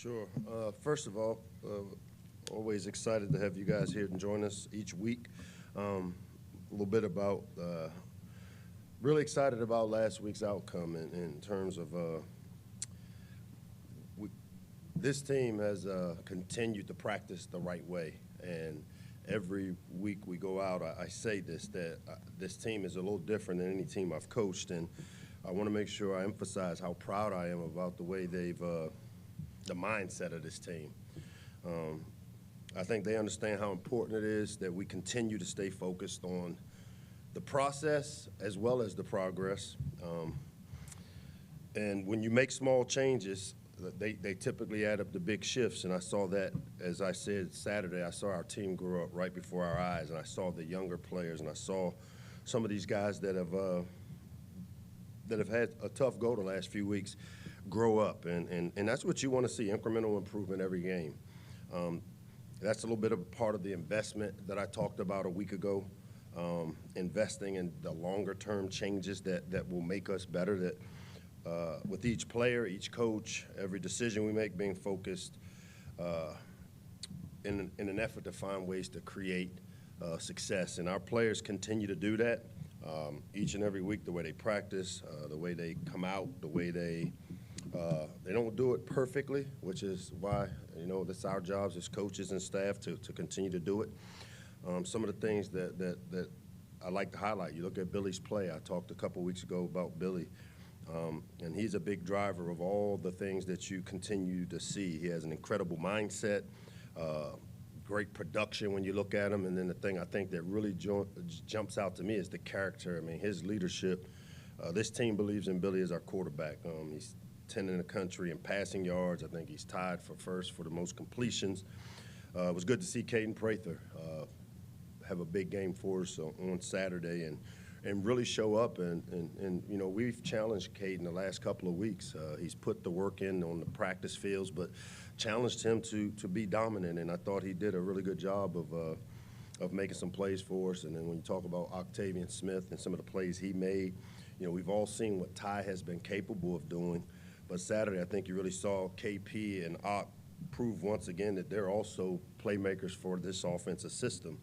Sure. First of all, always excited to have you guys here and join us each week. A little bit about, really excited about last week's outcome in terms of this team has continued to practice the right way. And every week we go out, I say this, that this team is a little different than any team I've coached. And I want to make sure I emphasize how proud I am about the way they've, the mindset of this team. I think they understand how important it is that we continue to stay focused on the process as well as the progress. And when you make small changes, they typically add up to big shifts. And I saw that, as I said Saturday, I saw our team grow up right before our eyes, and I saw the younger players, and I saw some of these guys that have had a tough go the last few weeks grow up. And that's what you want to see, incremental improvement every game. That's a little bit of a part of the investment that I talked about a week ago, investing in the longer-term changes that will make us better, that with each player, each coach, every decision we make being focused in an effort to find ways to create success. And our players continue to do that each and every week, the way they practice, the way they come out, the way they don't do it perfectly, which is why, you know, that's our jobs as coaches and staff to continue to do it. Some of the things that I like to highlight, you look at Billy's play. I talked a couple weeks ago about Billy, and he's a big driver of all the things that you continue to see. He has an incredible mindset, great production when you look at him, and then the thing I think that really jumps out to me is the character. I mean, his leadership. This team believes in Billy as our quarterback. He's 10 in the country in passing yards. I think he's tied for first for the most completions. It was good to see Caden Prather have a big game for us on Saturday and really show up. And you know, we've challenged Caden the last couple of weeks. He's put the work in on the practice fields, but challenged him to be dominant. And I thought he did a really good job of making some plays for us. And then when you talk about Octavian Smith and some of the plays he made, you know, we've all seen what Ty has been capable of doing. But Saturday, I think you really saw KP and Ock prove once again that they're also playmakers for this offensive system.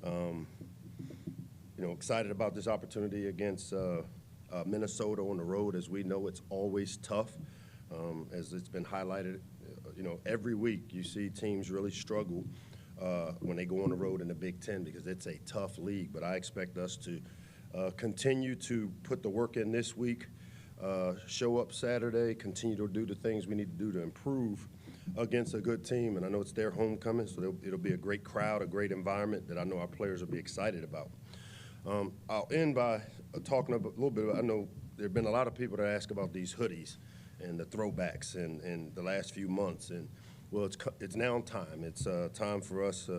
You know, excited about this opportunity against Minnesota on the road. As we know, it's always tough. As it's been highlighted, you know, every week you see teams really struggle when they go on the road in the Big Ten because it's a tough league. But I expect us to continue to put the work in this week, show up Saturday, continue to do the things we need to do to improve against a good team. And I know it's their homecoming, so it'll be a great crowd, a great environment that I know our players will be excited about. I'll end by talking a little bit about, I know there have been a lot of people that ask about these hoodies and the throwbacks in the last few months. And, well, it's now time. It's time for us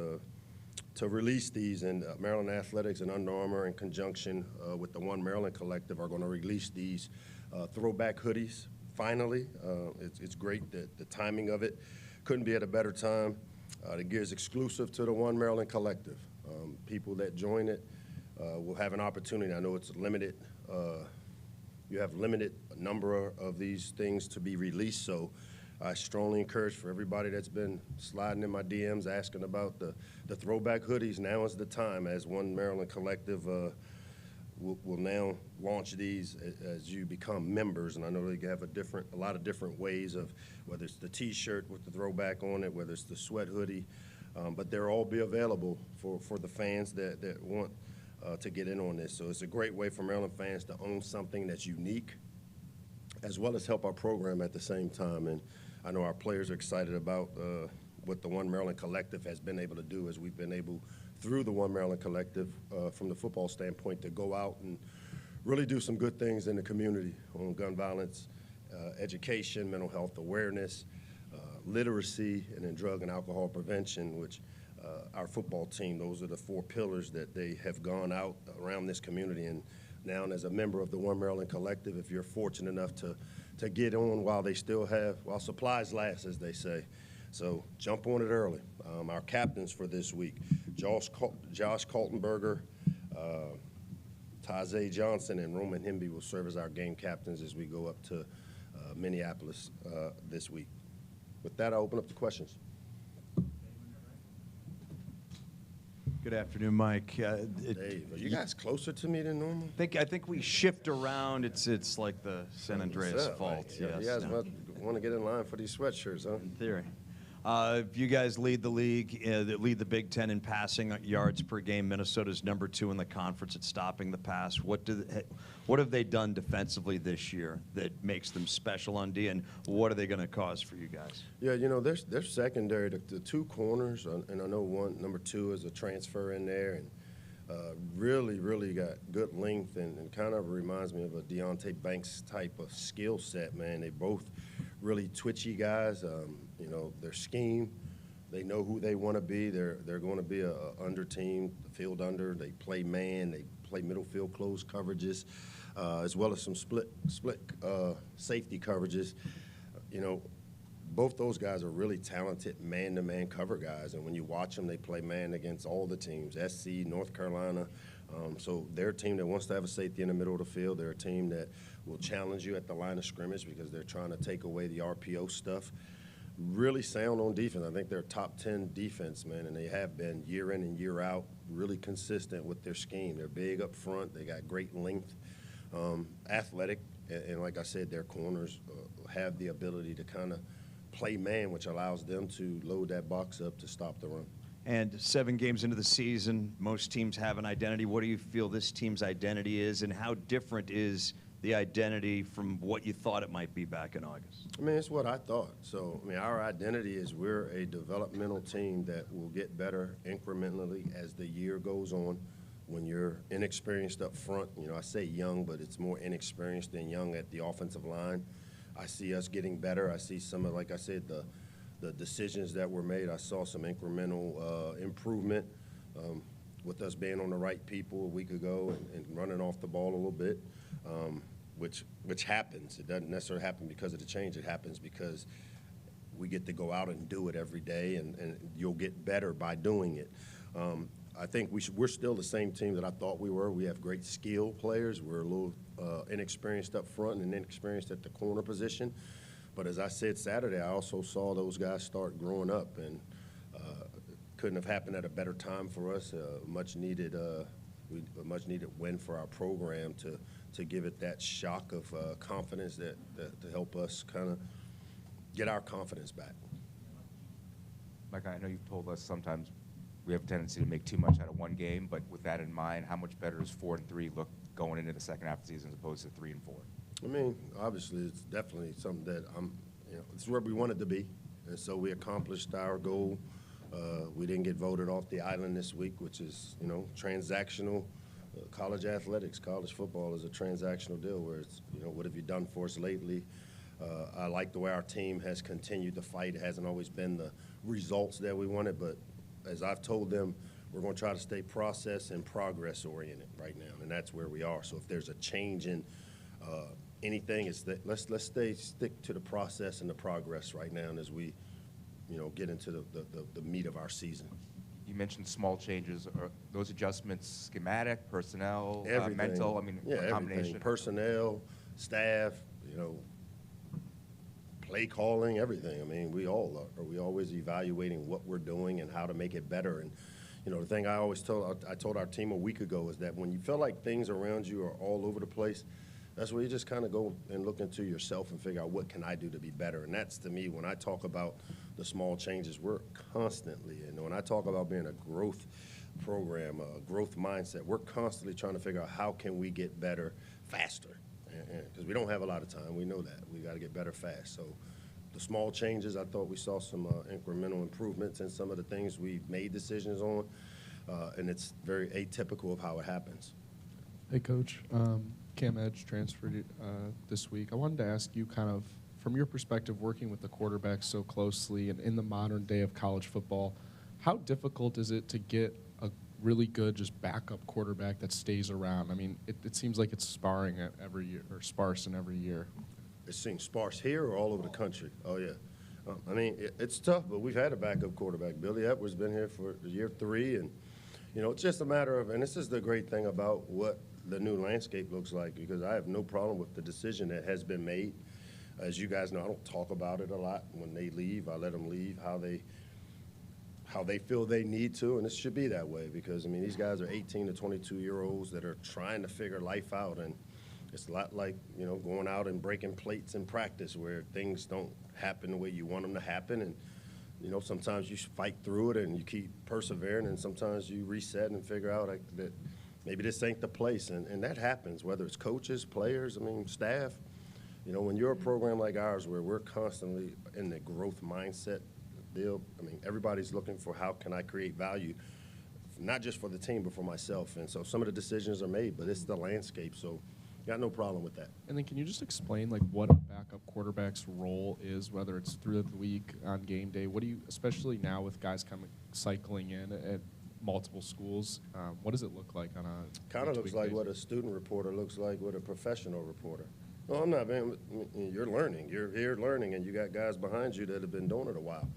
to release these, and Maryland Athletics and Under Armour in conjunction with the One Maryland Collective are going to release these throwback hoodies. Finally, it's great that the timing of it couldn't be at a better time. The gear is exclusive to the One Maryland Collective. People that join it will have an opportunity. I know it's limited. You have limited number of these things to be released, so I strongly encourage for everybody that's been sliding in my DMs asking about the throwback hoodies, now is the time, as One Maryland Collective will now launch these as you become members. And I know they have a lot of different ways of, whether it's the T-shirt with the throwback on it, whether it's the sweat hoodie, but they'll all be available for the fans that want to get in on this. So it's a great way for Maryland fans to own something that's unique, as well as help our program at the same time. And I know our players are excited about what the One Maryland Collective has been able to do, as we've been able, through the One Maryland Collective, from the football standpoint, to go out and really do some good things in the community on gun violence, education, mental health awareness, literacy, and then drug and alcohol prevention, which our football team, those are the 4 pillars that they have gone out around this community. And now, as a member of the One Maryland Collective, if you're fortunate enough to get on while they still have, while supplies last, as they say. So jump on it early. Our captains for this week, Josh Kaltenberger, Tajay Johnson, and Roman Hemby will serve as our game captains as we go up to Minneapolis this week. With that, I'll open up the questions. Good afternoon, Mike. Dave, are you guys closer to me than normal? I think we shift around. It's like the San Andreas fault. Right? Yeah, yes. you guys want to get in line for these sweatshirts, huh? In theory. You guys lead the league, lead the Big Ten in passing yards per game. Minnesota's #2 in the conference at stopping the pass. What have they done defensively this year that makes them special on D, and what are they going to cause for you guys? Yeah, you know, they're secondary. The two corners, and I know #2 is a transfer in there, and really got good length and kind of reminds me of a Deonte Banks type of skill set, man. They both really twitchy guys. You know, their scheme, they know who they want to be. They're going to be a under team, field under. They play man. They play middle field close coverages, as well as some split safety coverages. You know, both those guys are really talented man-to-man cover guys, and when you watch them, they play man against all the teams, SC, North Carolina. So they're a team that wants to have a safety in the middle of the field. They're a team that will challenge you at the line of scrimmage because they're trying to take away the RPO stuff. Really sound on defense. I think they're a top 10 defense, man, and they have been year in and year out, really consistent with their scheme. They're big up front. They got great length, athletic, and like I said, their corners have the ability to kind of play man, which allows them to load that box up to stop the run. And 7 games into the season, most teams have an identity. What do you feel this team's identity is, and how different is the identity from what you thought it might be back in August? I mean, it's what I thought. So, I mean, our identity is we're a developmental team that will get better incrementally as the year goes on. When you're inexperienced up front, you know, I say young, but it's more inexperienced than young at the offensive line. I see us getting better. I see some of, like I said, the decisions that were made. I saw some incremental improvement with us being on the right people a week ago and running off the ball a little bit, which happens. It doesn't necessarily happen because of the change. It happens because we get to go out and do it every day, and you'll get better by doing it. I think we're still the same team that I thought we were. We have great skill players. We're a little inexperienced up front and inexperienced at the corner position. But as I said Saturday, I also saw those guys start growing up, and couldn't have happened at a better time for us. A much needed win for our program to give it that shock of confidence that to help us kind of get our confidence back. Mike, I know you've told us sometimes we have a tendency to make too much out of one game, but with that in mind, how much better does 4-3 look going into the second half of the season as opposed to 3-4? I mean, obviously, it's definitely something that it's where we wanted to be, and so we accomplished our goal. We didn't get voted off the island this week, which is, you know, transactional. College athletics, college football is a transactional deal where it's, you know, what have you done for us lately? I like the way our team has continued to fight. It hasn't always been the results that we wanted, but as I've told them, we're going to try to stay process and progress oriented right now, and that's where we are. So if there's a change in anything, it's that let's stick to the process and the progress right now, and as we, you know, get into the meat of our season. You mentioned small changes. Are those adjustments schematic, personnel, Everything. Mental? I mean, yeah, a combination. everything. Personnel, staff, you know, play calling, everything. I mean, we all are. We always evaluating what we're doing and how to make it better. And you know, the thing I told our team a week ago is that when you feel like things around you are all over the place, that's where you just kind of go and look into yourself and figure out what can I do to be better. And that's, to me, when I talk about the small changes, we're constantly, and when I talk about being a growth program, a growth mindset, we're constantly trying to figure out how can we get better faster. Because we don't have a lot of time. We know that. We got to get better fast. So the small changes, I thought we saw some incremental improvements in some of the things we made decisions on, and it's very atypical of how it happens. Hey, Coach. Cam Edge transferred this week. I wanted to ask you kind of, from your perspective, working with the quarterback so closely and in the modern day of college football, how difficult is it to get a really good just backup quarterback that stays around? I mean, it seems like it's sparring every year, or sparse in every year. It seems sparse here or all over the country? Oh, yeah. I mean, it's tough, but we've had a backup quarterback. Billy Edwards been here for year 3, and, you know, it's just a matter of, and this is the great thing about what the new landscape looks like, because I have no problem with the decision that has been made. As you guys know, I don't talk about it a lot. When they leave, I let them leave how they feel they need to, and it should be that way because, I mean, these guys are 18 to 22-year-olds that are trying to figure life out, and it's a lot like, you know, going out and breaking plates in practice where things don't happen the way you want them to happen, and you know, sometimes you fight through it and you keep persevering, and sometimes you reset and figure out that maybe this ain't the place. And that happens, whether it's coaches, players, staff. You know, when you're a program like ours where we're constantly in the growth mindset deal, everybody's looking for how can I create value, not just for the team, but for myself. And so some of the decisions are made, but it's the landscape. So got no problem with that. And then can you just explain like what a backup quarterback's role is, whether it's through the week on game day? What do you, especially now with guys coming cycling in at multiple schools, what does it look like on a Kind of looks like basis? what a student reporter looks like with a professional reporter. No, I'm not, man. You're learning. You're here learning, and you got guys behind you that have been doing it a while.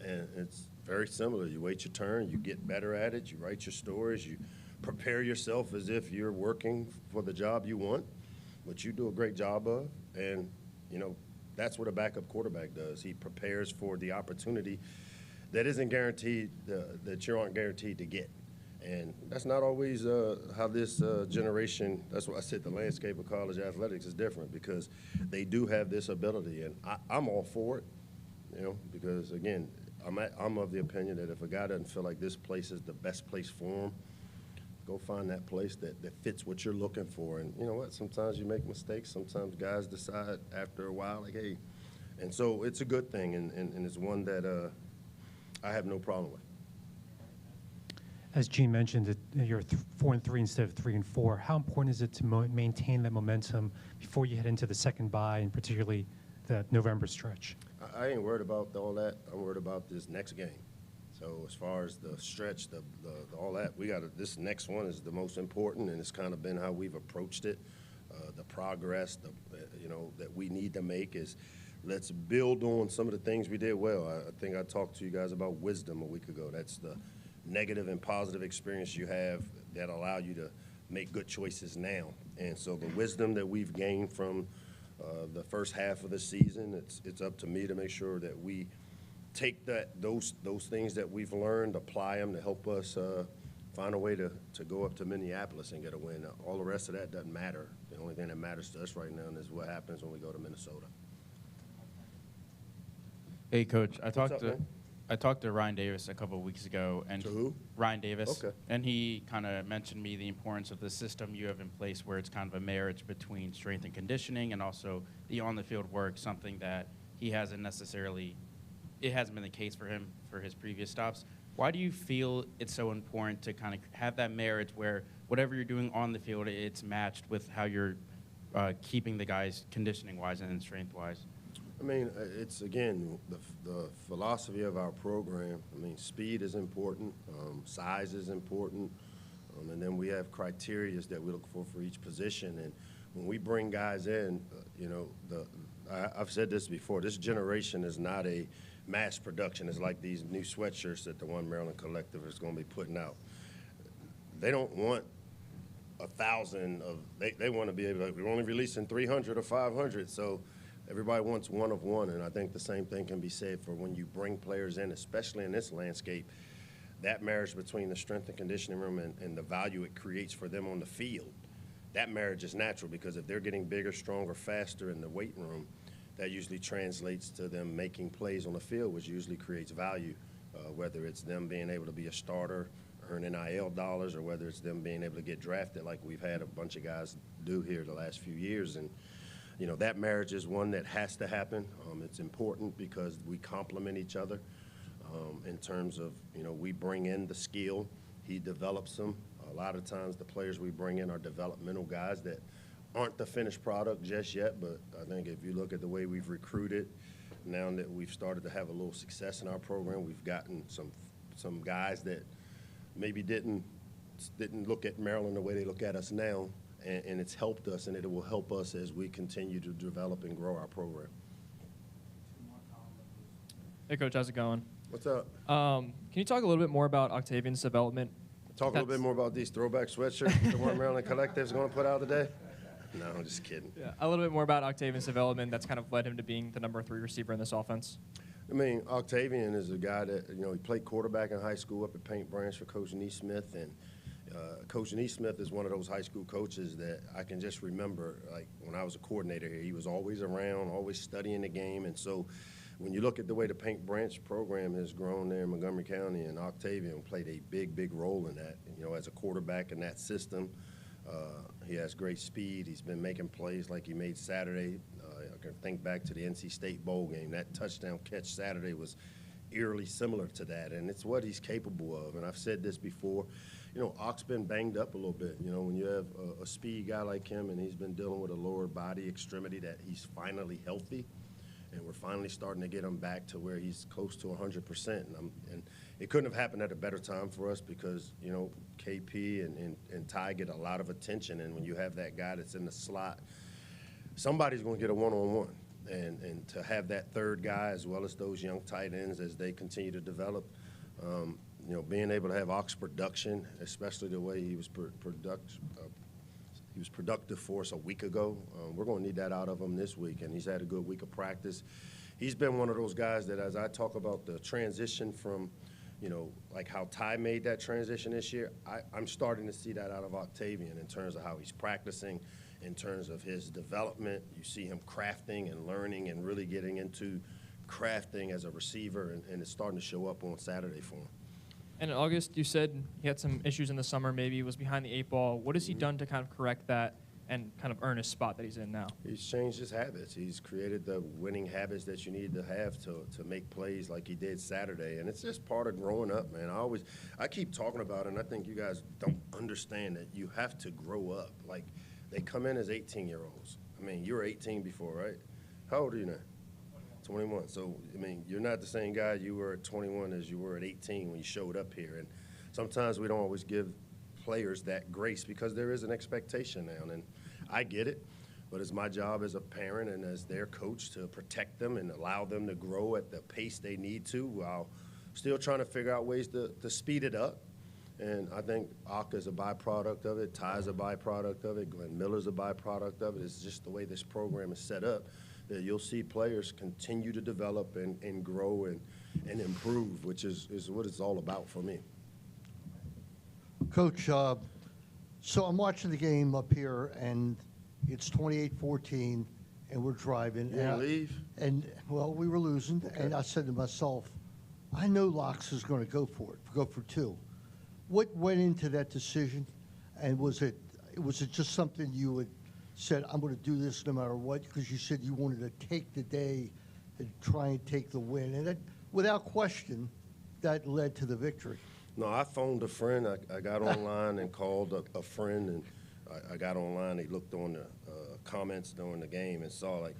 And it's very similar. You wait your turn, you get better at it, you write your stories, you prepare yourself as if you're working for the job you want, which you do a great job of. And, you know, that's what a backup quarterback does. He prepares for the opportunity that isn't guaranteed, that you aren't guaranteed to get. And that's not always how this generation, that's why I said the landscape of college athletics is different, because they do have this ability. And I'm all for it, you know, because, again, I'm of the opinion that if a guy doesn't feel like this place is the best place for him, go find that place that fits what you're looking for. And you know what? Sometimes you make mistakes. Sometimes guys decide after a while, like, hey. And so it's a good thing, and it's one that I have no problem with. As Gene mentioned, that you're 4-3 instead of 3-4. How important is it to maintain that momentum before you head into the second bye, and particularly the November stretch? I ain't worried about all that. I'm worried about this next game. So as far as the stretch, the all that, this next one is the most important, and it's kind of been how we've approached it. The progress, that we need to make is, let's build on some of the things we did well. I think I talked to you guys about wisdom a week ago. That's the negative and positive experience you have that allow you to make good choices now. And so the wisdom that we've gained from the first half of the season, it's up to me to make sure that we take those things that we've learned, apply them to help us find a way to go up to Minneapolis and get a win. All the rest of that doesn't matter. The only thing that matters to us right now is what happens when we go to Minnesota. Hey, Coach. I talked to Ryan Davis a couple of weeks ago, and To who? Ryan Davis. Okay. And he kind of mentioned me the importance of the system you have in place, where it's kind of a marriage between strength and conditioning and also the on-the-field work, something that he hasn't necessarily. It hasn't been the case for him for his previous stops. Why do you feel it's so important to kind of have that marriage where whatever you're doing on the field, it's matched with how you're keeping the guys conditioning-wise and strength-wise? It's, again, the philosophy of our program. Speed is important, size is important, and then we have criteria that we look for each position. And when we bring guys in, I've said this before, this generation is not a mass production. It's like these new sweatshirts that the One Maryland Collective is going to be putting out. They don't want 1,000 of, they want to be able to, we're only releasing 300 or 500, so everybody wants one of one, and I think the same thing can be said for when you bring players in, especially in this landscape. That marriage between the strength and conditioning room and the value it creates for them on the field, that marriage is natural, because if they're getting bigger, stronger, faster in the weight room, that usually translates to them making plays on the field, which usually creates value, whether it's them being able to be a starter, earn NIL dollars, or whether it's them being able to get drafted like we've had a bunch of guys do here the last few years. And that marriage is one that has to happen. It's important because we complement each other in terms of, we bring in the skill, he develops them. A lot of times the players we bring in are developmental guys that aren't the finished product just yet, but I think if you look at the way we've recruited, now that we've started to have a little success in our program, we've gotten some guys that maybe didn't look at Maryland the way they look at us now, and it's helped us, and it will help us as we continue to develop and grow our program. Hey, Coach, how's it going? What's up? Can you talk a little bit more about Octavian's development? Talk a little bit more about these throwback sweatshirts the One Maryland Collective is going to put out today? No, I'm just kidding. Yeah, a little bit more about Octavian's development that's kind of led him to being the number 3 receiver in this offense. Octavian is a guy that, he played quarterback in high school up at Paint Branch for Coach Neesmith, and Coach Neesmith is one of those high school coaches that I can just remember, like when I was a coordinator here, he was always around, always studying the game, and so when you look at the way the Paint Branch program has grown there in Montgomery County, and Octavian played a big role in that, as a quarterback in that system. He has great speed. He's been making plays like he made Saturday. I can think back to the NC State Bowl game. That touchdown catch Saturday was eerily similar to that, and it's what he's capable of. And I've said this before, Ock's been banged up a little bit. When you have a speed guy like him and he's been dealing with a lower body extremity, that he's finally healthy, and we're finally starting to get him back to where he's close to 100%. And it couldn't have happened at a better time for us because, KP and Ty get a lot of attention, and when you have that guy that's in the slot, somebody's going to get a one-on-one. And to have that third guy as well as those young tight ends as they continue to develop, being able to have Ock's production, especially the way he was productive for us a week ago, we're going to need that out of him this week, and he's had a good week of practice. He's been one of those guys that, as I talk about the transition from, like how Ty made that transition this year, I'm starting to see that out of Octavian in terms of how he's practicing, in terms of his development. You see him crafting and learning and really getting into crafting as a receiver, and it's starting to show up on Saturday for him. And in August, you said he had some issues in the summer, maybe was behind the 8 ball. What has he done to kind of correct that and kind of earn his spot that he's in now? He's changed his habits. He's created the winning habits that you need to have to make plays like he did Saturday. And it's just part of growing up, man. I keep talking about it, and I think you guys don't understand that you have to grow up. Like, they come in as 18-year-olds. I mean, you were 18 before, right? How old are you now? 21. So, I mean, you're not the same guy you were at 21 as you were at 18 when you showed up here. And sometimes we don't always give players that grace because there is an expectation now. And I get it, but it's my job as a parent and as their coach to protect them and allow them to grow at the pace they need to while still trying to figure out ways to speed it up. And I think Ock is a byproduct of it. Ty's a byproduct of it. Glenn Miller's a byproduct of it. It's just the way this program is set up that you'll see players continue to develop and grow and improve, which is what it's all about for me. Coach, so I'm watching the game up here, and it's 28-14, and we're driving. You gonna leave? And, well, we were losing, Okay. and I said to myself, I know Locks is going to go for it, go for 2. What went into that decision, and was it just something you had said, I'm going to do this no matter what, because you said you wanted to take the day and try and take the win, and without question, that led to the victory. No, I phoned a friend. I got online and called a friend, and I got online. He looked on the comments during the game and saw, like,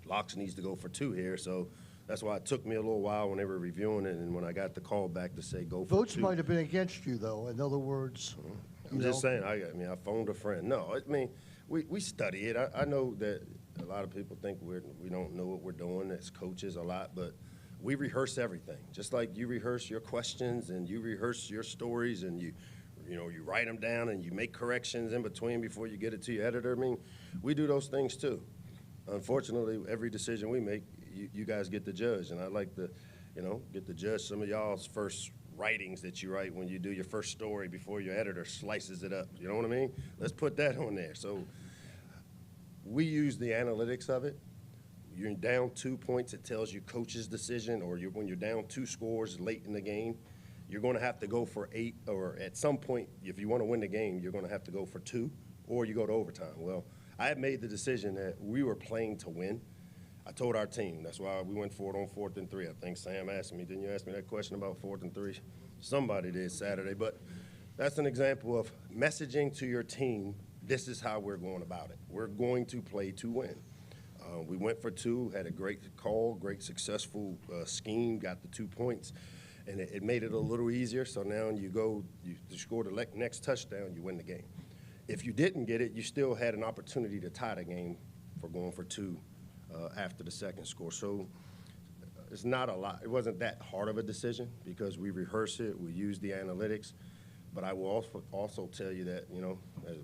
Locks needs to go for 2 here, so that's why it took me a little while when they were reviewing it, and when I got the call back to say go for 2. Votes might have been against you, though. In other words, I'm just saying. I phoned a friend. No, I mean, we study it. I know that a lot of people think we don't know what we're doing as coaches a lot, but we rehearse everything. Just like you rehearse your questions and you rehearse your stories and you write them down and you make corrections in between before you get it to your editor. I mean, we do those things too. Unfortunately, every decision we make, you guys get to judge, and I'd like to, get to judge some of y'all's first writings that you write when you do your first story before your editor slices it up. You know what I mean? Let's put that on there. So we use the analytics of it. You're down 2 points, it tells you coach's decision, or when you're down 2 scores late in the game, you're going to have to go for 8, or at some point, if you want to win the game, you're going to have to go for 2, or you go to overtime. Well, I had made the decision that we were playing to win. I told our team. That's why we went for it on 4th and 3. I think Sam asked me, didn't you ask me that question about 4th and 3? Somebody did Saturday. But that's an example of messaging to your team, this is how we're going about it. We're going to play to win. We went for 2, had a great call, great successful scheme, got the 2 points, and it made it a little easier. So now you score the next touchdown, you win the game. If you didn't get it, you still had an opportunity to tie the game for going for 2 after the second score. So it's not a lot. It wasn't that hard of a decision because we rehearse it, we use the analytics. But I will also tell you that,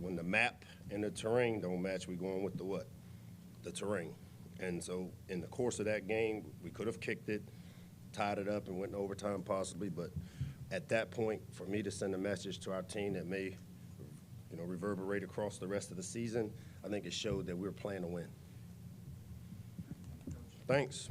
when the map and the terrain don't match, we're going with the what? The terrain. And so in the course of that game, we could have kicked it, tied it up, and went in overtime possibly. But at that point, for me to send a message to our team that may, reverberate across the rest of the season, I think it showed that we were playing to win. Thanks.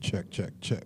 Check, check, check.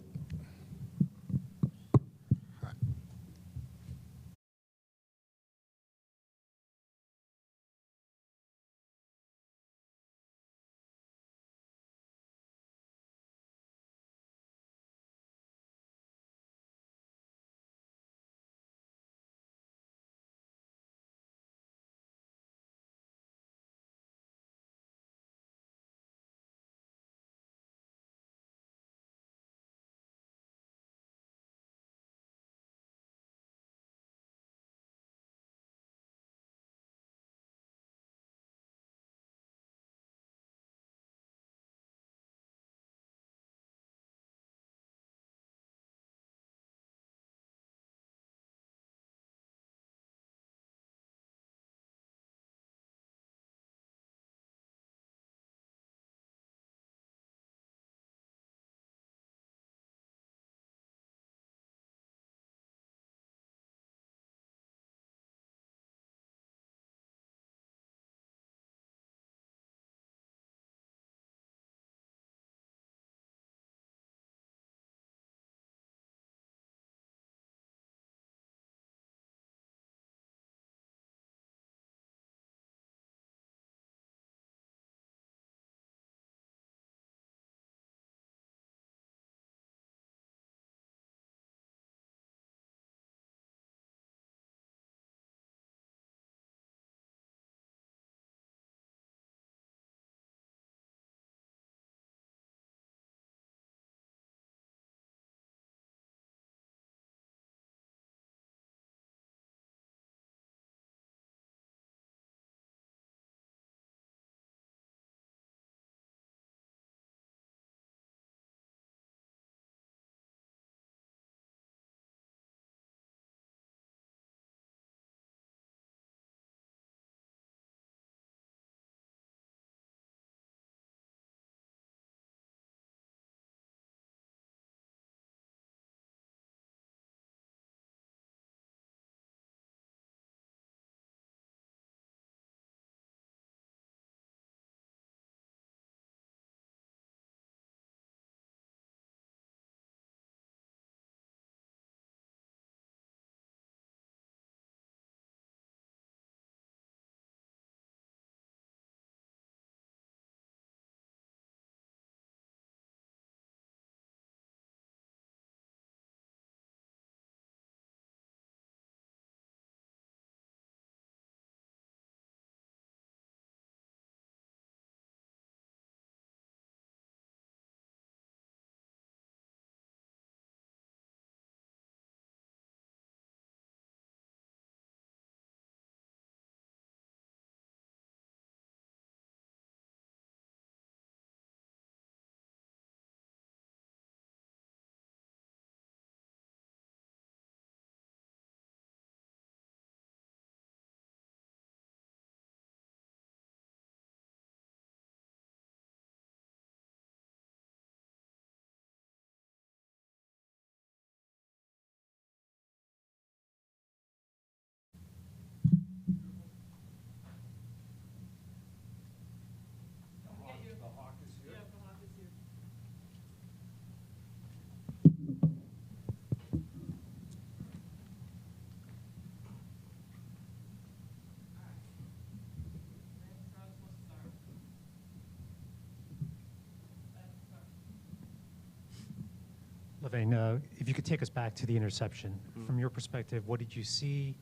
Levain, if you could take us back to the interception. From your perspective, what did you see?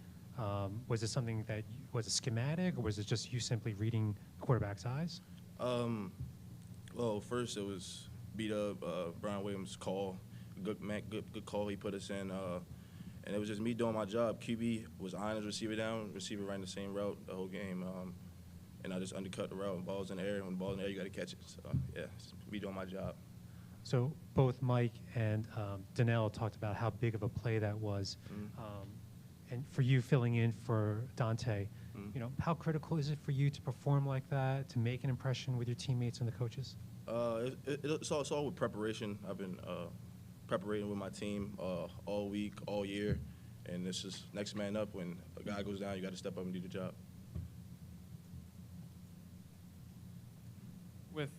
Was it something that was a schematic, or was it just you simply reading the quarterback's eyes? Well, first it was beat up Brian Williams' call, good call he put us in, and it was just me doing my job. QB was eyeing his receiver down, receiver ran the same route the whole game, and I just undercut the route. When ball's in the air, when ball's in the air, you got to catch it. So yeah, it's me doing my job. So both Mike and Donnell talked about how big of a play that was. And for you filling in for Dante, how critical is it for you to perform like that, to make an impression with your teammates and the coaches? It's all with preparation. I've been preparing with my team all week, all year, and it's just next man up. When a guy goes down, you got to step up and do the job. With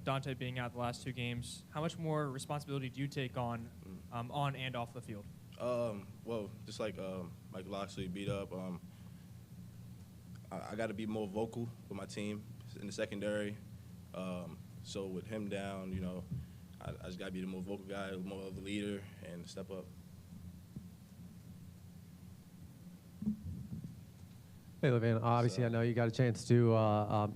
Dante being out the last 2 games, how much more responsibility do you take on and off the field? Well, just like Locksley beat up, I got to be more vocal with my team in the secondary. So with him down, I just got to be the more vocal guy, more of the leader, and step up. Hey, Levan. Obviously, I know you got a chance to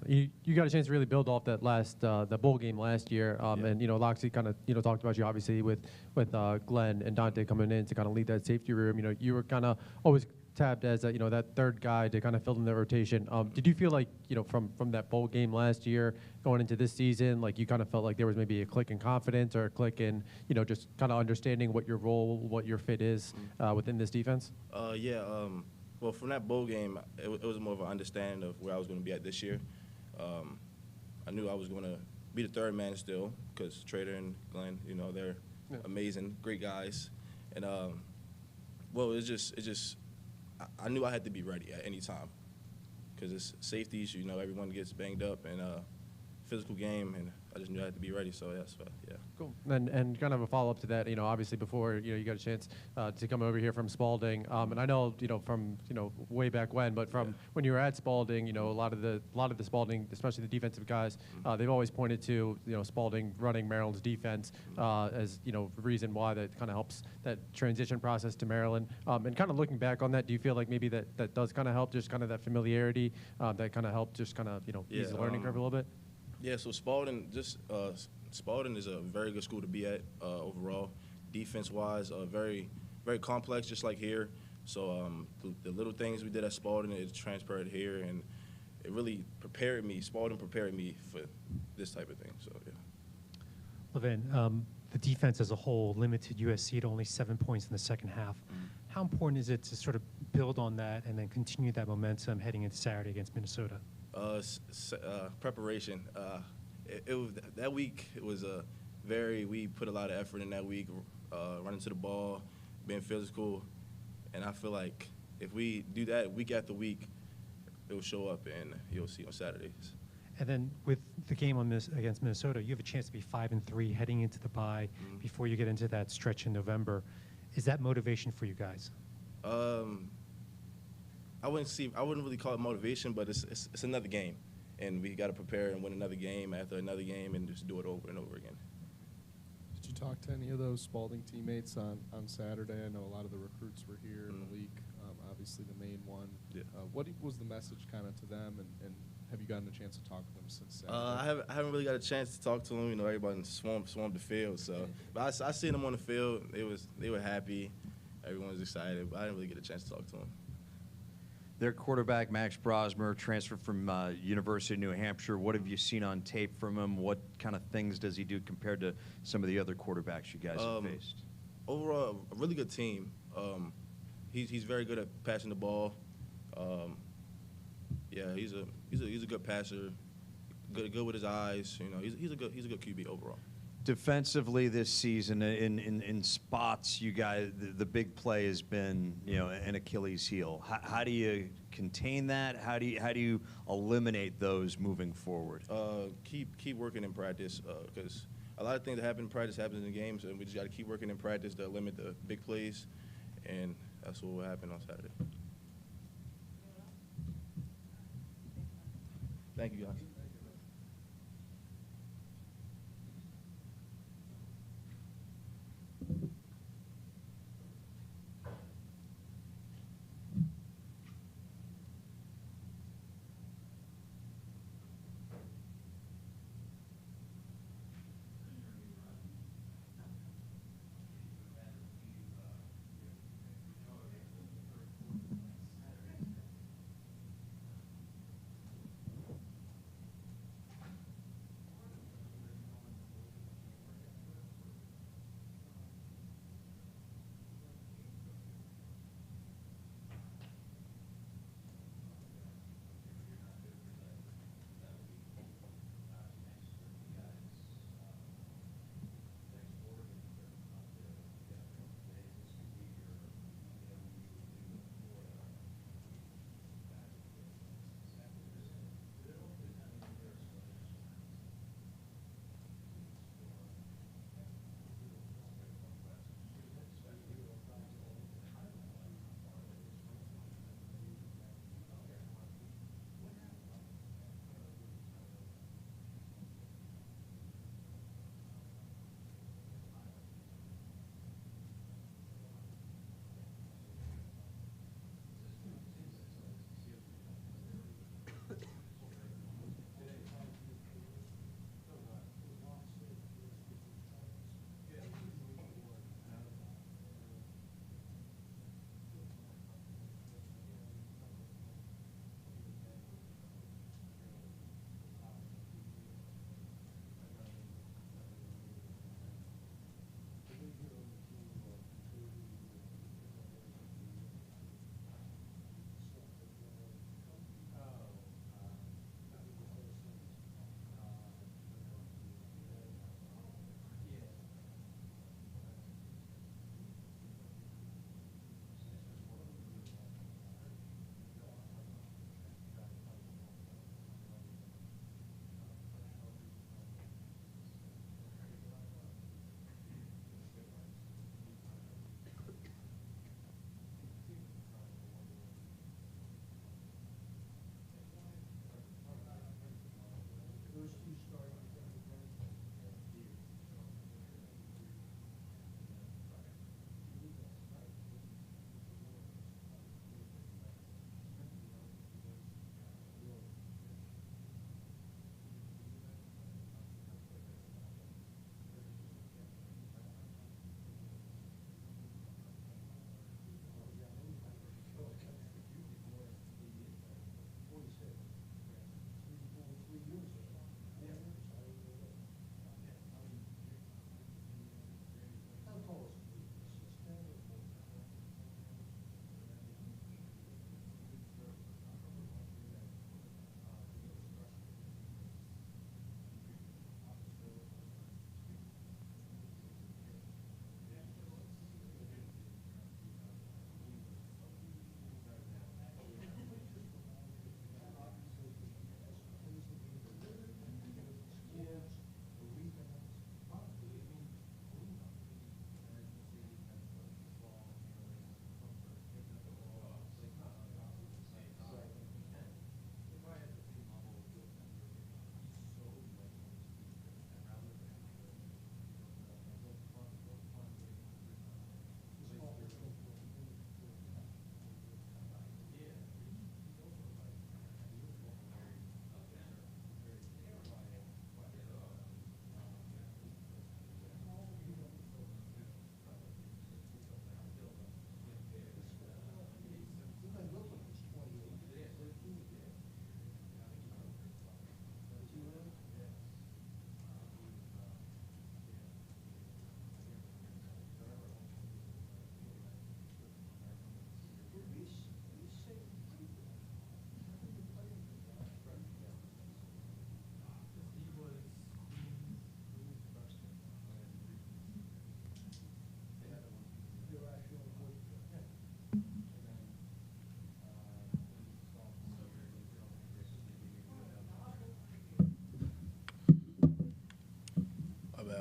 you got a chance to really build off that last the bowl game last year, Yeah. and Locksley kind of talked about you obviously with Glenn and Dante coming in to kind of lead that safety room. You were kind of always tabbed as that third guy to kind of fill in the rotation. Did you feel like from that bowl game last year going into this season, like you kind of felt like there was maybe a click in confidence or a click in just kind of understanding what your role, what your fit is within this defense? Yeah. Well, from that bowl game, it was more of an understanding of where I was going to be at this year. I knew I was going to be the third man still because Trader and Glenn, they're amazing, great guys. And, well, it's just I knew I had to be ready at any time because it's safeties, everyone gets banged up and physical game, and I just knew I had to be ready. So, yeah. Cool. And kind of a follow-up to that, obviously before, you got a chance to come over here from Spalding. And I know, from, way back when, but from when you were at Spalding, a lot of the Spalding, especially the defensive guys, they've always pointed to, Spalding running Maryland's defense as, reason why that kind of helps that transition process to Maryland. And kind of looking back on that, do you feel like maybe that does kind of help, just kind of that familiarity that kind of helped just kind of, ease the learning curve a little bit? Yeah, so Spalding is a very good school to be at overall. Defense-wise, very, very complex, just like here. So the little things we did at Spalding, it transferred here, and it really prepared me. Spalding prepared me for this type of thing. So yeah. Levan, the defense as a whole limited USC to only 7 points in the second half. How important is it to sort of build on that and then continue that momentum heading into Saturday against Minnesota? Preparation. It was that week. It was we put a lot of effort in that week, running to the ball, being physical, and I feel like if we do that week after week, it will show up, and you'll see on Saturdays. And then with the game against Minnesota, you have a chance to be 5-3 heading into the bye before you get into that stretch in November. Is that motivation for you guys? I wouldn't really call it motivation, but it's another game, and we got to prepare and win another game after another game and just do it over and over again. Did you talk to any of those Spalding teammates on Saturday? I know a lot of the recruits were here in the league, obviously the main one. Yeah. What was the message kind of to them, and have you gotten a chance to talk to them since Saturday? I haven't really got a chance to talk to them. Everybody swarmed the field. So, but I seen them on the field. They were happy. Everyone was excited, but I didn't really get a chance to talk to them. Their quarterback, Max Brosmer, transferred from University of New Hampshire. What have you seen on tape from him? What kind of things does he do compared to some of the other quarterbacks you guys have faced? Overall, a really good team. He's very good at passing the ball. Yeah, he's a good passer. Good with his eyes. He's a good QB overall. Defensively this season, in spots, you guys, the big play has been, an Achilles heel. How do you contain that? How do you eliminate those moving forward? Keep working in practice because a lot of things that happen in practice happens in games, and we just got to keep working in practice to limit the big plays, and that's what will happen on Saturday. Thank you, guys.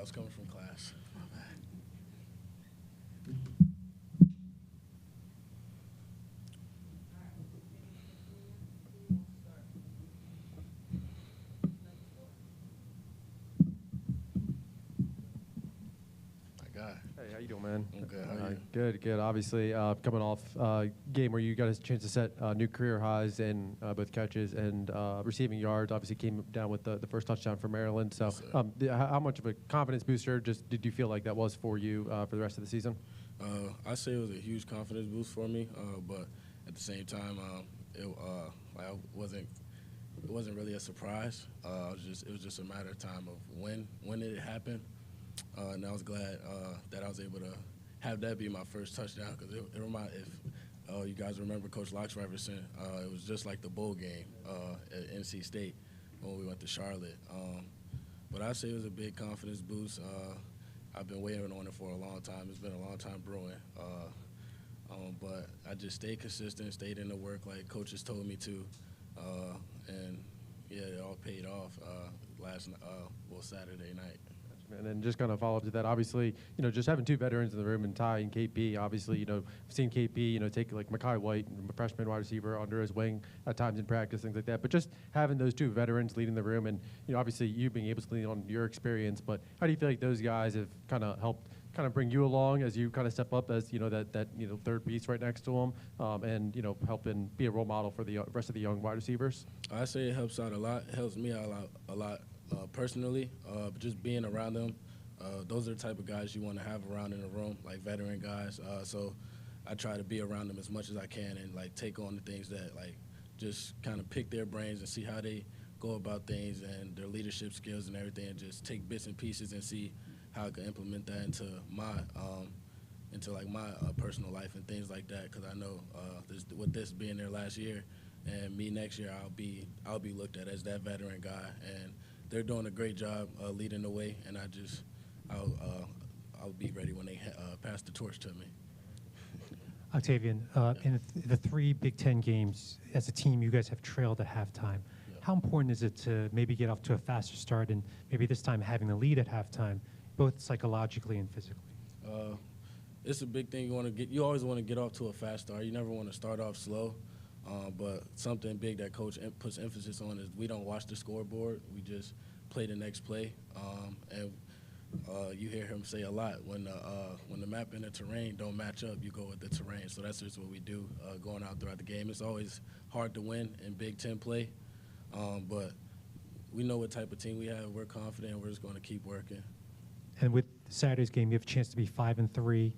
was coming from class. My bad. My God. Hey, how you doing, man? I'm good. How are you? Good, good. Obviously, coming off game where you got a chance to set new career highs in both catches and receiving yards. Obviously, came down with the first touchdown for Maryland. So, how much of a confidence booster did you feel like that was for you for the rest of the season? I say it was a huge confidence boost for me, but at the same time, it wasn't really a surprise. It was just a matter of time of when did it happen, and I was glad that I was able to have that be my first touchdown because it reminded, if you guys remember Coach Locksley, it was just like the bowl game at NC State when we went to Charlotte. But I say it was a big confidence boost. I've been waiting on it for a long time. It's been a long time brewing. But I just stayed consistent, stayed in the work like coaches told me to. And, yeah, it all paid off Saturday night. And then just kind of follow up to that, obviously, just having two veterans in the room, and Ty and KP, obviously, I've seen KP, take like Mekhi White, a freshman wide receiver, under his wing at times in practice, things like that. But just having those two veterans leading the room, and obviously you being able to lean on your experience. But how do you feel like those guys have kind of helped kind of bring you along as you kind of step up as that third piece right next to them, and helping be a role model for the rest of the young wide receivers? I say it helps out a lot. It helps me out a lot. Personally, just being around them, those are the type of guys you want to have around in the room, like veteran guys. So I try to be around them as much as I can and like take on the things that like just kind of pick their brains and see how they go about things and their leadership skills and everything, and just take bits and pieces and see how I can implement that into my personal life and things like that. Because I know with this being their last year and me next year, I'll be looked at as that veteran guy, and they're doing a great job leading the way, and I'll be ready when they pass the torch to me. Octavian, in the three Big Ten games, as a team, you guys have trailed at halftime. Yeah. How important is it to maybe get off to a faster start and maybe this time having the lead at halftime, both psychologically and physically? It's a big thing. You always want to get off to a fast start. You never want to start off slow. But something big that Coach puts emphasis on is we don't watch the scoreboard. We just play the next play. And you hear him say a lot, when the map and the terrain don't match up, you go with the terrain. So that's just what we do going out throughout the game. It's always hard to win in Big Ten play, but we know what type of team we have. We're confident. We're just going to keep working. And with Saturday's game, you have a chance to be 5-3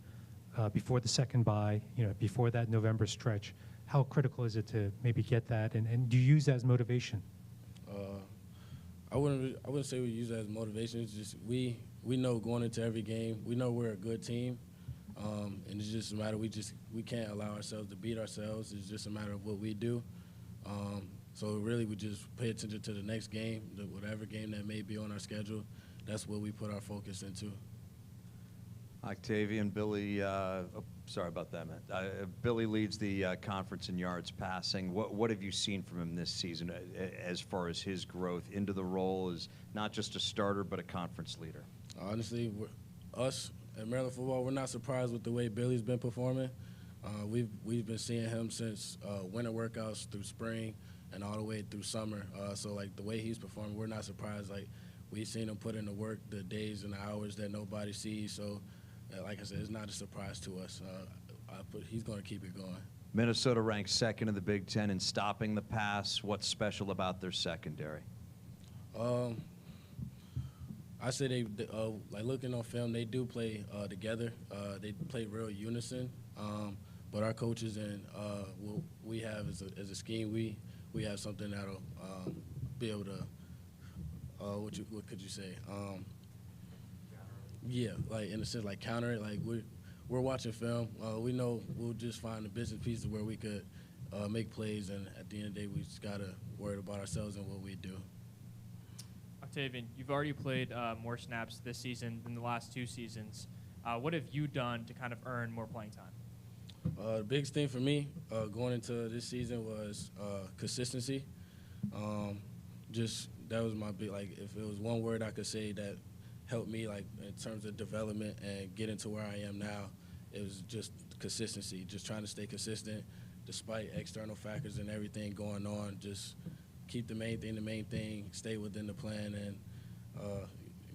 before the second bye, before that November stretch. How critical is it to maybe get that, and do you use that as motivation? I wouldn't say we use that as motivation. It's just we know going into every game, we know we're a good team, and it's just a matter we can't allow ourselves to beat ourselves. It's just a matter of what we do. So really, we just pay attention to the next game, whatever game that may be on our schedule. That's what we put our focus into. Octavian, Billy, sorry about that, man. Billy leads the conference in yards passing. What have you seen from him this season as far as his growth into the role as not just a starter but a conference leader? Honestly, us at Maryland football, we're not surprised with the way Billy's been performing. We've been seeing him since winter workouts through spring and all the way through summer. So like the way he's performing, we're not surprised. Like we've seen him put in the work, the days and the hours that nobody sees. So. Like I said, it's not a surprise to us. He's going to keep it going. Minnesota ranks second in the Big Ten in stopping the pass. What's special about their secondary? I say they like looking on film, they do play together. They play real unison. But our coaches and what we have as a scheme, we have something that'll be able to what could you say? Yeah, like in a sense, like counter it. Like we're watching film. We know we'll just find the bits and pieces where we could make plays, and at the end of the day, we just gotta worry about ourselves and what we do. Octavian, you've already played more snaps this season than the last two seasons. What have you done to kind of earn more playing time? The biggest thing for me going into this season was consistency. Just that was my big, like if it was one word I could say that helped me like in terms of development and getting to where I am now. It was just consistency, just trying to stay consistent despite external factors and everything going on. Just keep the main thing, stay within the plan, and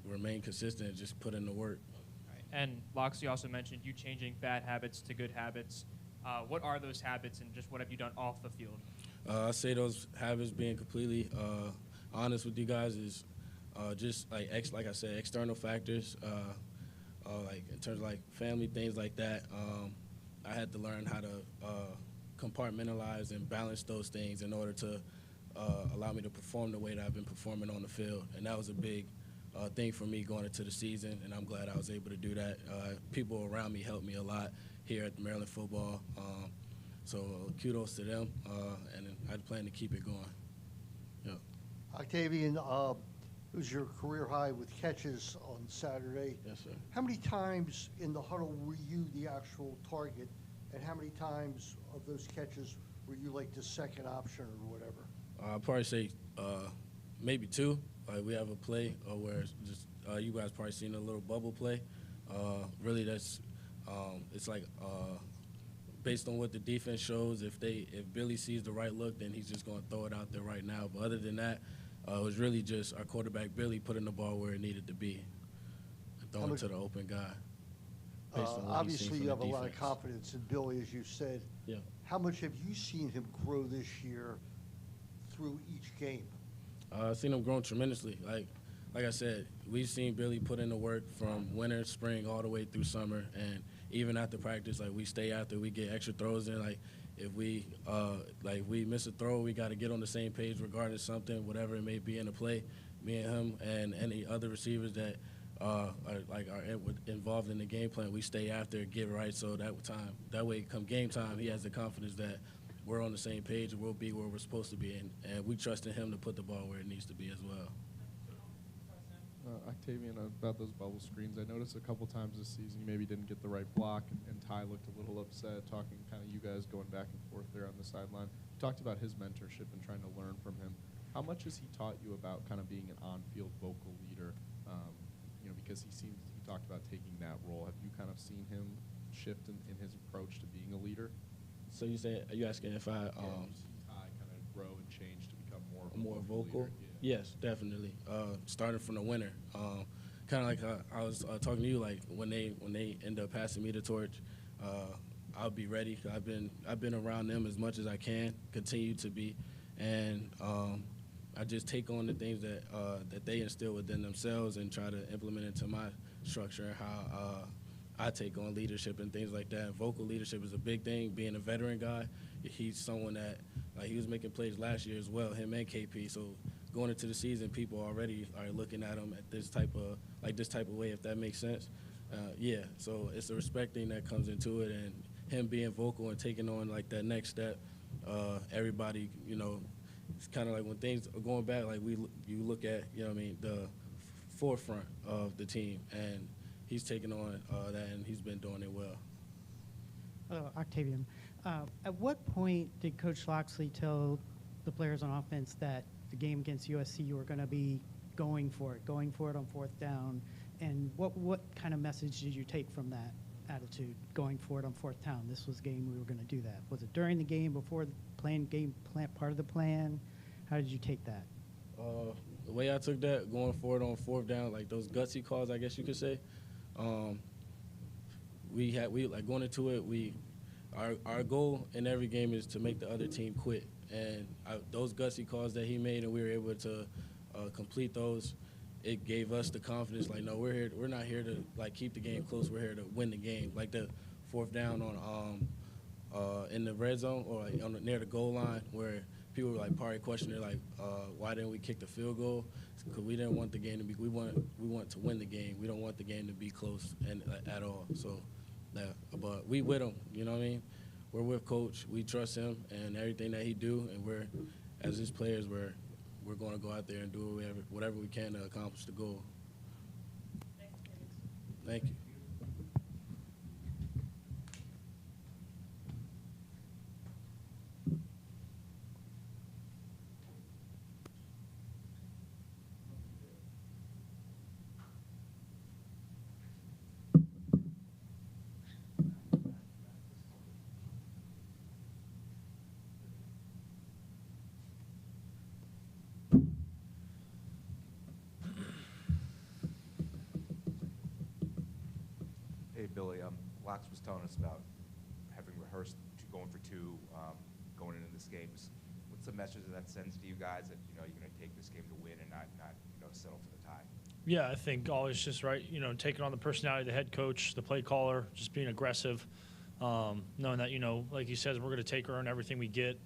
remain consistent. Just put in the work. Right. And Locksley also mentioned you changing bad habits to good habits. What are those habits, and just what have you done off the field? I say those habits, being completely honest with you guys, is just like I said, external factors, like in terms of like family, things like that. I had to learn how to compartmentalize and balance those things in order to allow me to perform the way that I've been performing on the field, and that was a big thing for me going into the season, and I'm glad I was able to do that. People around me helped me a lot here at Maryland football. So kudos to them, and I plan to keep it going. Yeah. Octavian, it was your career high with catches on Saturday. Yes, sir. How many times in the huddle were you the actual target, and how many times of those catches were you like the second option or whatever? I'd probably say maybe two. Like we have a play where it's just you guys probably seen a little bubble play. Really, that's it's like based on what the defense shows. If Billy sees the right look, then he's just going to throw it out there right now. But other than that, it was really just our quarterback Billy putting the ball where it needed to be, and throwing it to the open guy. Based on what he's seen Obviously, from you the have a lot of defense. confidence in Billy, as you said. Yeah. How much have you seen him grow this year through each game? I've seen him grow tremendously. Like I said, we've seen Billy put in the work from winter, spring, all the way through summer, and even after practice, like we stay after, we get extra throws in. Like if we we miss a throw, we got to get on the same page regarding something, whatever it may be in the play. Me and him and any other receivers that are involved in the game plan, we stay after, get right. So that way, come game time, he has the confidence that we're on the same page and we'll be where we're supposed to be, and we trust in him to put the ball where it needs to be as well. Octavian, about those bubble screens, I noticed a couple times this season you maybe didn't get the right block, and Ty looked a little upset, talking kind of you guys going back and forth there on the sideline. You talked about his mentorship and trying to learn from him. How much has he taught you about kind of being an on-field vocal leader? Because he talked about taking that role. Have you kind of seen him shift in his approach to being a leader? So are you asking if I You've seen Ty kind of grow and change to become more of a more vocal? leader? Yeah. Yes, definitely. Starting from the winter, kind of like I was talking to you. Like when they end up passing me the torch, I'll be ready. I've been around them as much as I can, continue to be, and I just take on the things that they instill within themselves and try to implement into my structure and how I take on leadership and things like that. And vocal leadership is a big thing. Being a veteran guy, he's someone that he was making plays last year as well, him and KP. So going into the season, people already are looking at him at this type of way, if that makes sense. Yeah, so it's the respect thing that comes into it, and him being vocal and taking on like that next step. Everybody, it's kind of like when things are going back, like you look at, the forefront of the team, and he's taking on that, and he's been doing it well. Hello, Octavian. At what point did Coach Locksley tell the players on offense that the game against USC you were going to be going for it on fourth down? And what kind of message did you take from that attitude, going for it on fourth down? This was a game we were going to do that. Was it during the game, before the game plan, part of the plan? How did you take that? The way I took that, going for it on fourth down, like those gutsy calls, I guess you could say. We like going into it. Our goal in every game is to make the other team quit, and those gutsy calls that he made, and we were able to complete those. It gave us the confidence, like, no, we're here. We're not here to like keep the game close. We're here to win the game. Like the fourth down on in the red zone or like near the goal line, where people were like probably questioning like, why didn't we kick the field goal? Because we didn't want the game to be. We want to win the game. We don't want the game to be close at all. So, but we with him. You know what I mean? We're with Coach. We trust him and everything that he do, and we're as his players, we're going to go out there and do whatever we can to accomplish the goal. Thank you. Billy, Locks was telling us about having rehearsed going for two going into this game. What's the message that sends to you guys that you're going to take this game to win and not settle for the tie? Yeah, I think always just right. Taking on the personality of the head coach, the play caller, just being aggressive, knowing that like he says, we're going to take her on everything we get.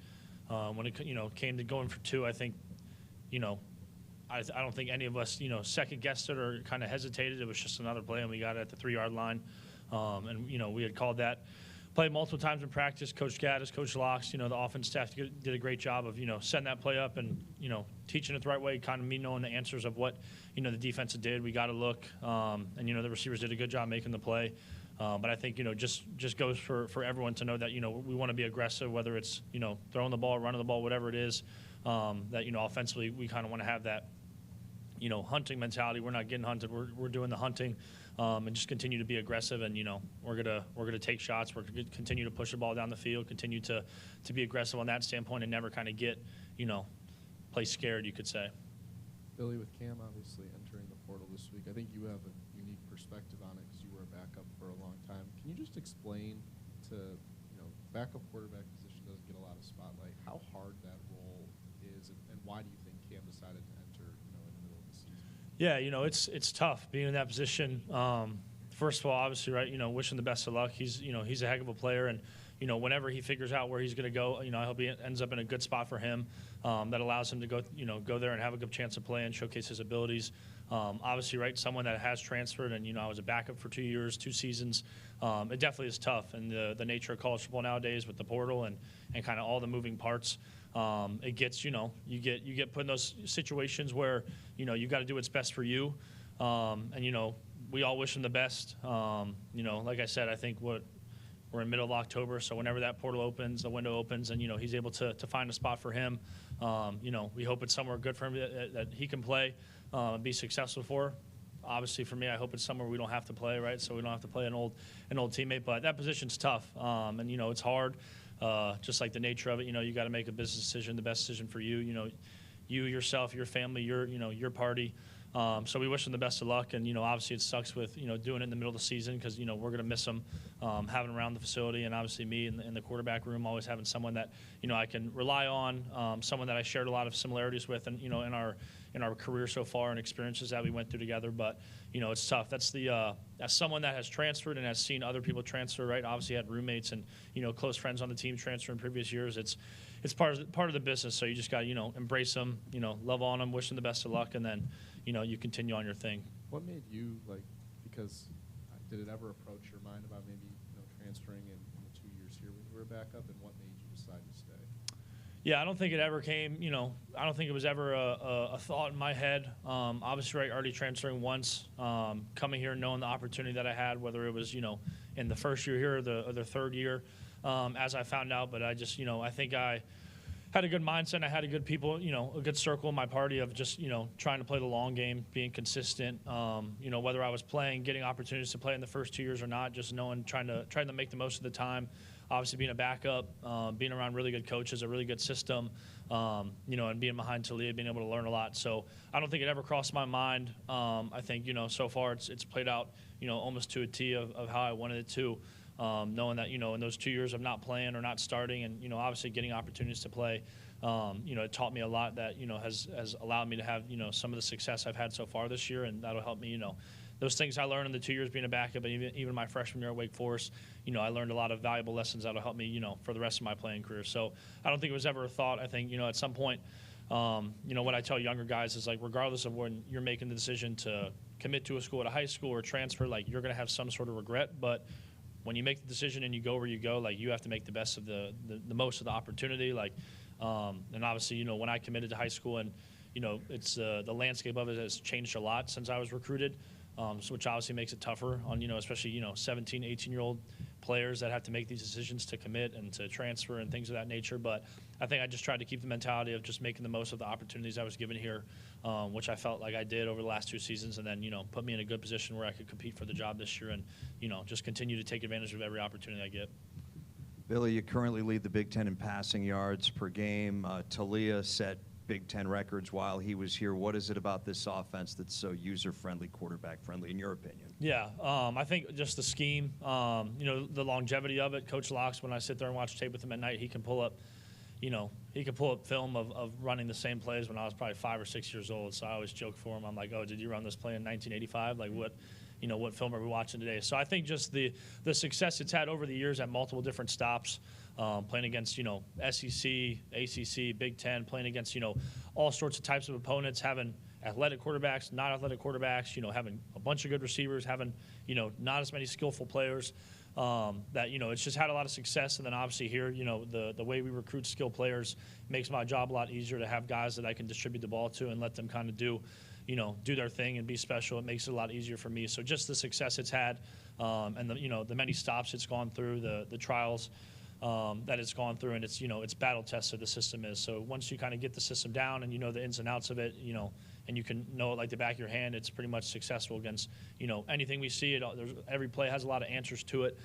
When it came to going for two, I think I don't think any of us second guessed it or kind of hesitated. It was just another play, and we got it at the 3-yard line, and we had called that play multiple times in practice. Coach Gaddis, Coach Locks, the offense staff did a great job of, setting that play up and, teaching it the right way, kind of me knowing the answers of what, the defense did. We got to look, and, the receivers did a good job making the play. But I think, just goes for everyone to know that, we want to be aggressive, whether it's, throwing the ball, running the ball, whatever it is, that, offensively we kind of want to have that, hunting mentality. We're not getting hunted. We're doing the hunting. And just continue to be aggressive, and we're gonna take shots. We're gonna continue to push the ball down the field, continue to be aggressive on that standpoint, and never kind of get play scared, you could say. Billy, with Cam obviously entering the portal this week, I think you have a unique perspective on it because you were a backup for a long time. Can you just explain to backup quarterback position doesn't get a lot of spotlight, how hard that role is, and why do you think Cam decided to enter in the middle of the season? Yeah, it's tough being in that position. First of all, obviously, right, wishing the best of luck. He's a heck of a player, and whenever he figures out where he's going to go, I hope he ends up in a good spot for him that allows him to go there and have a good chance to play and showcase his abilities. Obviously, right, someone that has transferred, and I was a backup for 2 years, 2 seasons. It definitely is tough, and the nature of college football nowadays with the portal and kind of all the moving parts. It gets, you get put in those situations where, you got to do what's best for you. And, we all wish him the best. Like I said, I think we're in middle of October, so whenever that portal opens, the window opens, and, he's able to find a spot for him, we hope it's somewhere good for him that he can play and be successful for. Obviously, for me, I hope it's somewhere we don't have to play, right? So we don't have to play an old teammate. But that position's tough, and, it's hard. Just like the nature of it, you got to make a business decision, the best decision for you, you, yourself, your family, your party. So we wish them the best of luck. And, obviously it sucks with, doing it in the middle of the season because, we're going to miss them having around the facility. And obviously me in the quarterback room, always having someone that, I can rely on, someone that I shared a lot of similarities with and, in our career so far and experiences that we went through together. But, it's tough. That's as someone that has transferred and has seen other people transfer, right? Obviously had roommates and, close friends on the team transfer in previous years. It's part of the business. So you just got to, embrace them, love on them, wish them the best of luck, and then, you continue on your thing. What made you, because did it ever approach your mind about maybe, transferring in the 2 years here when you were a backup, and what made you decide to stay? Yeah, I don't think it ever came, I don't think it was ever a thought in my head. Obviously, right, already transferring once, coming here, knowing the opportunity that I had, whether it was, in the first year here or the third year, as I found out. But I just, I think I had a good mindset. I had a good people, a good circle in my party of just, trying to play the long game, being consistent. Whether I was playing, getting opportunities to play in the first 2 years or not, just knowing, trying to make the most of the time. Obviously, being a backup, being around really good coaches, a really good system, and being behind Talia, being able to learn a lot. So I don't think it ever crossed my mind. I think, so far it's played out, almost to a T of how I wanted it to. Knowing that, in those 2 years of not playing or not starting and, obviously getting opportunities to play, it taught me a lot that, has allowed me to have, some of the success I've had so far this year, and that'll help me, those things I learned in the 2 years being a backup, and even my freshman year at Wake Forest, I learned a lot of valuable lessons that'll help me, for the rest of my playing career. So I don't think it was ever a thought. I think, at some point, what I tell younger guys is, regardless of when you're making the decision to commit to a school at a high school or transfer, you're going to have some sort of regret, but when you make the decision and you go where you go, you have to make the best of the most of the opportunity. And obviously, when I committed to high school and, it's the landscape of it has changed a lot since I was recruited, which obviously makes it tougher on, especially, 17, 18-year-old players that have to make these decisions to commit and to transfer and things of that nature. But I think I just tried to keep the mentality of just making the most of the opportunities I was given here, which I felt like I did over the last 2 seasons, and then, put me in a good position where I could compete for the job this year and, just continue to take advantage of every opportunity I get. Billy, you currently lead the Big Ten in passing yards per game. Talia set Big Ten records while he was here. What is it about this offense that's so user-friendly, quarterback-friendly, in your opinion? Yeah, I think just the scheme, the longevity of it. Coach Locks, when I sit there and watch tape with him at night, he can pull up film of running the same plays when I was probably 5 or 6 years old. So I always joke for him. I'm like, oh, did you run this play in 1985? Like what film are we watching today? So I think just the success it's had over the years at multiple different stops, playing against, SEC, ACC, Big Ten, playing against, all sorts of types of opponents, having athletic quarterbacks, not athletic quarterbacks, having a bunch of good receivers, having, not as many skillful players. That it's just had a lot of success, and then obviously here the way we recruit skill players makes my job a lot easier to have guys that I can distribute the ball to and let them kind of do their thing and be special. It makes it a lot easier for me. So just the success it's had, and the many stops it's gone through, the trials that it's gone through, and it's battle tested, the system is. So once you kind of get the system down and the ins and outs of it, and you can know it like the back of your hand, it's pretty much successful against anything we see. Every play has a lot of answers to it,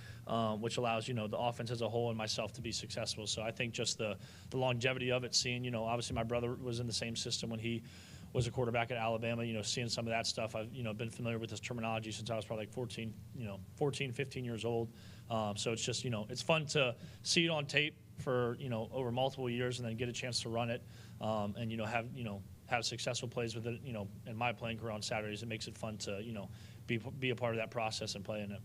which allows the offense as a whole and myself to be successful. So I think just the longevity of it, seeing obviously my brother was in the same system when he was a quarterback at Alabama, seeing some of that stuff. I've been familiar with this terminology since I was probably like 14, 15 years old. So it's just it's fun to see it on tape for over multiple years and then get a chance to run it, and have successful plays with it. In my playing career on Saturdays, it makes it fun to be a part of that process and play in it.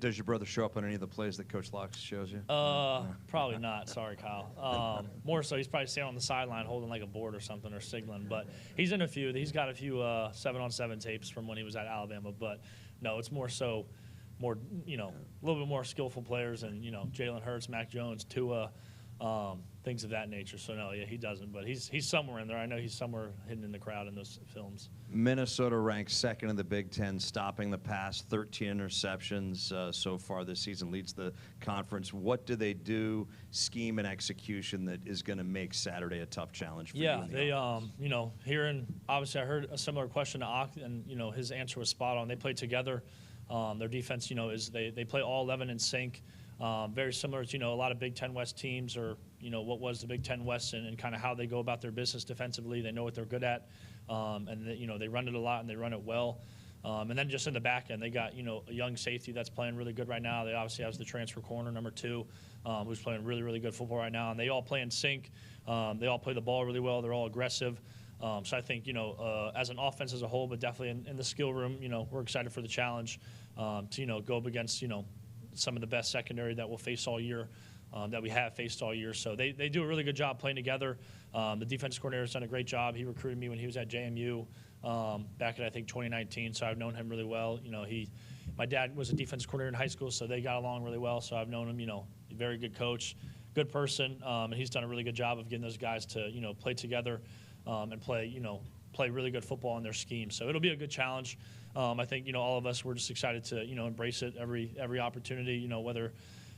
Does your brother show up on any of the plays that Coach Locks shows you? Probably not. Sorry, Kyle. More so, he's probably standing on the sideline holding like a board or something or signaling. But he's in a few. He's got a few 7-on-7 tapes from when he was at Alabama. But no, it's more so, a little bit more skillful players, and Jalen Hurts, Mac Jones, Tua. Things of that nature. So no, yeah, he doesn't, but he's somewhere in there. I know he's somewhere hidden in the crowd in those films. Minnesota ranks second in the Big Ten, stopping the pass, 13 interceptions so far this season, leads the conference. What do they do, scheme and execution, that is going to make Saturday a tough challenge for you? Yeah, they, obviously I heard a similar question to Ak, and his answer was spot on. They play together. Their defense, is they play all 11 in sync. Very similar to, a lot of Big Ten West teams, or, what was the Big Ten West, and kind of how they go about their business defensively. They know what they're good at, and they run it a lot and they run it well. And then just in the back end, they got, a young safety that's playing really good right now. They obviously have the transfer corner, number 2, who's playing really, really good football right now. And they all play in sync. They all play the ball really well. They're all aggressive. So I think, as an offense as a whole, but definitely in the skill room, we're excited for the challenge to, go up against, some of the best secondary that we'll face all year, that we have faced all year. So they do a really good job playing together. The defensive coordinator has done a great job. He recruited me when he was at JMU back in, I think, 2019. So I've known him really well. My dad was a defensive coordinator in high school, so they got along really well. So I've known him, a very good coach, good person, and he's done a really good job of getting those guys to, play together and play really good football in their scheme. So it'll be a good challenge. I think, all of us, we're just excited to, embrace it every opportunity, whether,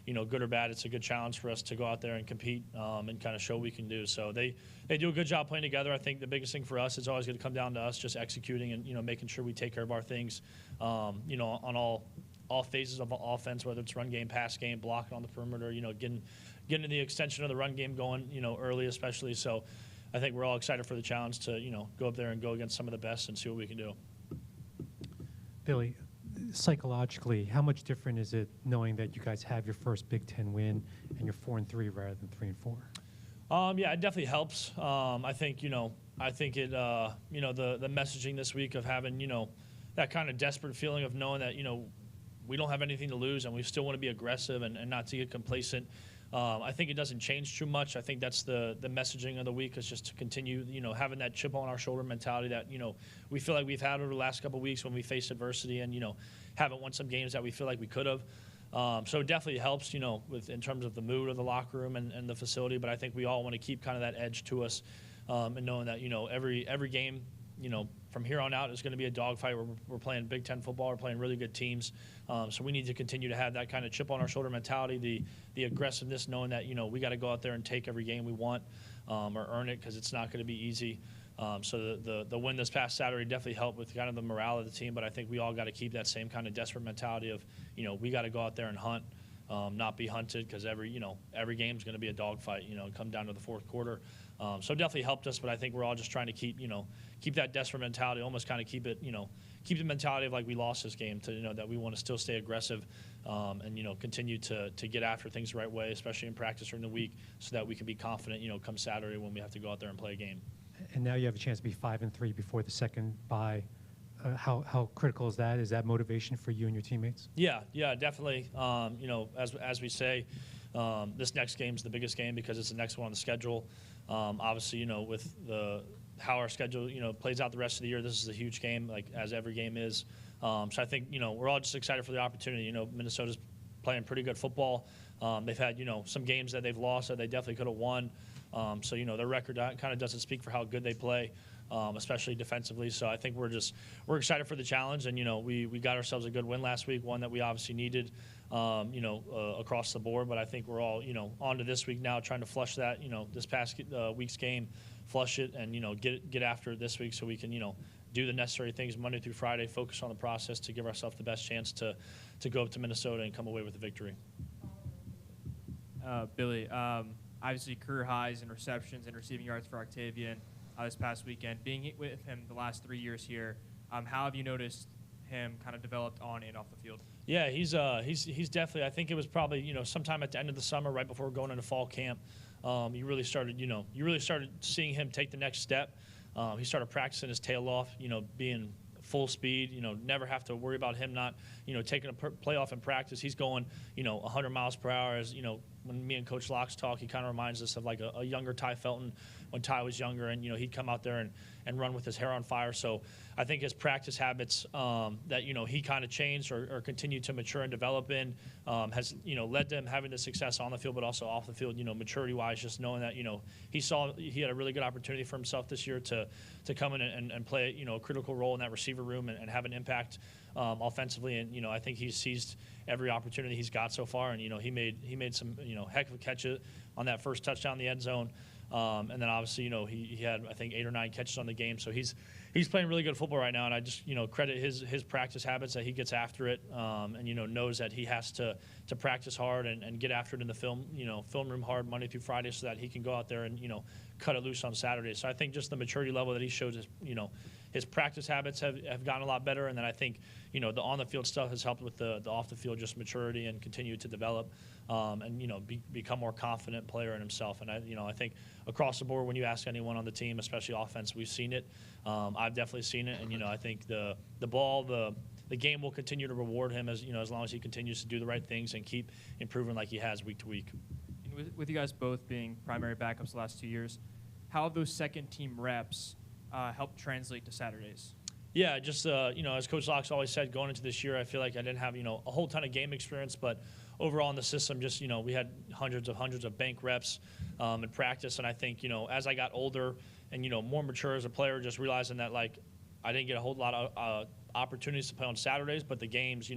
good or bad. It's a good challenge for us to go out there and compete and kind of show what we can do. So they do a good job playing together. I think the biggest thing for us is always going to come down to us just executing and, making sure we take care of our things, on all phases of offense, whether it's run game, pass game, blocking on the perimeter, getting the extension of the run game going, early especially. So I think we're all excited for the challenge to, go up there and go against some of the best and see what we can do. Billy, psychologically, how much different is it knowing that you guys have your first Big Ten win and you're 4-3 rather than 3-4? Yeah, it definitely helps. I think it, the messaging this week of having, that kind of desperate feeling of knowing that, we don't have anything to lose and we still want to be aggressive and not to get complacent. I think it doesn't change too much. I think that's the messaging of the week, is just to continue, having that chip on our shoulder mentality that, we feel like we've had over the last couple of weeks when we faced adversity and, haven't won some games that we feel like we could have. So it definitely helps, in terms of the mood of the locker room and the facility. But I think we all want to keep kind of that edge to us, and knowing that, every game, from here on out is going to be a dogfight. We're playing Big Ten football. We're playing really good teams. So we need to continue to have that kind of chip on our shoulder mentality, the aggressiveness, knowing that, we got to go out there and take every game we want, or earn it, because it's not going to be easy. So the win this past Saturday definitely helped with kind of the morale of the team. But I think we all got to keep that same kind of desperate mentality of, we got to go out there and hunt, not be hunted, because every game's going to be a dogfight, come down to the fourth quarter. So it definitely helped us, but I think we're all just trying to keep that desperate mentality, almost kind of keep the mentality of like we lost this game, to that we want to still stay aggressive, and continue to get after things the right way, especially in practice during the week, so that we can be confident come Saturday when we have to go out there and play a game. And now you have a chance to be 5-3 before the second bye. How critical is that? Is that motivation for you and your teammates? Yeah, definitely. As we say, this next game is the biggest game because it's the next one on the schedule. Obviously, with how our schedule plays out the rest of the year, this is a huge game, like as every game is. So I think we're all just excited for the opportunity. Minnesota's playing pretty good football. They've had some games that they've lost that they definitely could have won. So their record kind of doesn't speak for how good they play, especially defensively. So I think we're excited for the challenge, and we got ourselves a good win last week, one that we obviously needed, across the board. But I think we're all on to this week now, trying to flush that this past week's game, flush it, and get after it this week so we can do the necessary things Monday through Friday, focus on the process to give ourselves the best chance to go up to Minnesota and come away with a victory. Billy, obviously career highs in receptions and receiving yards for Octavian this past weekend. Being with him the last 3 years here, how have you noticed him kind of developed on and off the field? Yeah, he's definitely. I think it was probably sometime at the end of the summer, right before going into fall camp. You really started seeing him take the next step. He started practicing his tail off, being full speed, never have to worry about him not, taking a play off in practice. He's going, 100 miles per hour. As when me and Coach Locks talk, he kind of reminds us of like a younger Ty Felton when Ty was younger, and he'd come out there and run with his hair on fire. So I think his practice habits that he kind of changed or continued to mature and develop in has led to him having the success on the field, but also off the field. Maturity wise, just knowing that he had a really good opportunity for himself this year to come in and play a critical role in that receiver room and have an impact offensively. And I think he's seized every opportunity he's got so far. And he made some heck of a catch on that first touchdown in the end zone. And then obviously, he had, I think, 8 or 9 catches on the game. So he's playing really good football right now. And I just, credit his practice habits, that he gets after it, and, knows that he has to practice hard and get after it in the film room hard Monday through Friday, so that he can go out there and, cut it loose on Saturday. So I think just the maturity level that he shows is, his practice habits have gotten a lot better. And then I think, the on-the-field stuff has helped with the off-the-field just maturity and continue to develop, and, become more confident player in himself. And I think across the board, when you ask anyone on the team, especially offense, we've seen it. I've definitely seen it. And, I think the game will continue to reward him as long as he continues to do the right things and keep improving like he has week to week. And with you guys both being primary backups the last 2 years, how have those second-team reps helped translate to Saturdays? Yeah, just as Coach Locks always said, going into this year, I feel like I didn't have a whole ton of game experience, but overall in the system, just we had hundreds of bank reps in practice, and I think as I got older and more mature as a player, just realizing that like I didn't get a whole lot of opportunities to play on Saturdays, but the games,